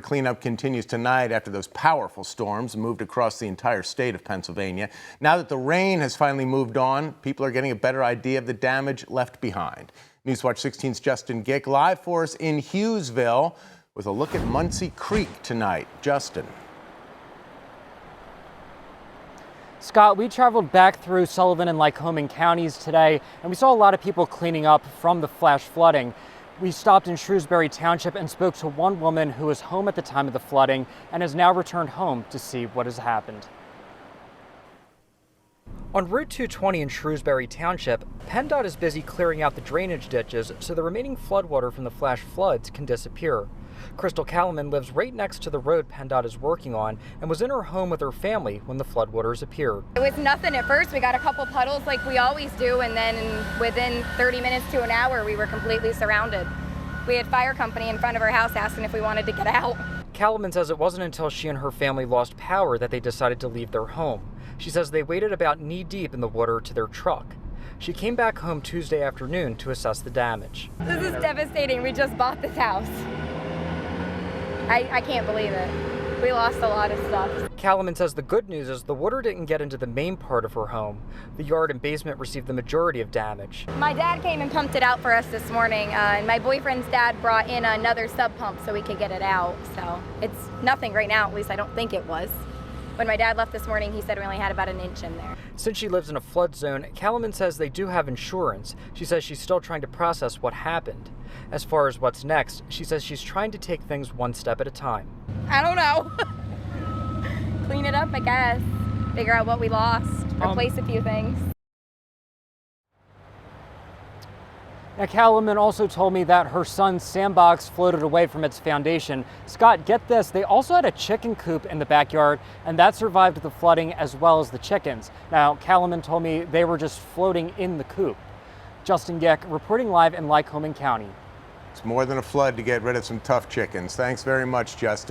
Cleanup continues tonight after those powerful storms moved across the entire state of Pennsylvania. Now that the rain has finally moved on, people are getting a better idea of the damage left behind. Newswatch 16's Justin Gick live for us in Hughesville with a look at Muncie Creek tonight. Justin. Scott, we traveled back through Sullivan and Lycoming counties today, and we saw a lot of people cleaning up from the flash flooding. We stopped in Shrewsbury Township and spoke to one woman who was home at the time of the flooding and has now returned home to see what has happened. On Route 220 in Shrewsbury Township, PennDOT is busy clearing out the drainage ditches so the remaining floodwater from the flash floods can disappear. Crystal Callman lives right next to the road PennDOT is working on and was in her home with her family when the floodwaters appeared. It was nothing at first. We got a couple puddles like we always do, and then within 30 minutes to an hour we were completely surrounded. We had fire company in front of our house asking if we wanted to get out. Callman says it wasn't until she and her family lost power that they decided to leave their home. She says they waded about knee-deep in the water to their truck. She came back home Tuesday afternoon to assess the damage. This is devastating. We just bought this house. I can't believe it. We lost a lot of stuff. Callman says the good news is the water didn't get into the main part of her home. The yard and basement received the majority of damage. My dad came and pumped it out for us this morning, and my boyfriend's dad brought in another sub pump so we could get it out. So it's nothing right now, at least I don't think it was. When my dad left this morning, he said we only had about an inch in there. Since she lives in a flood zone, Callman says they do have insurance. She says she's still trying to process what happened. As far as what's next, she says she's trying to take things one step at a time. I don't know. Clean it up, I guess. Figure out what we lost. Replace a few things. Now, Callman also told me that her son's sandbox floated away from its foundation. Scott, get this, they also had a chicken coop in the backyard, and that survived the flooding as well as the chickens. Now, Callman told me they were just floating in the coop. Justin Gick, reporting live in Lycoming County. It's more than a flood to get rid of some tough chickens. Thanks very much, Justin.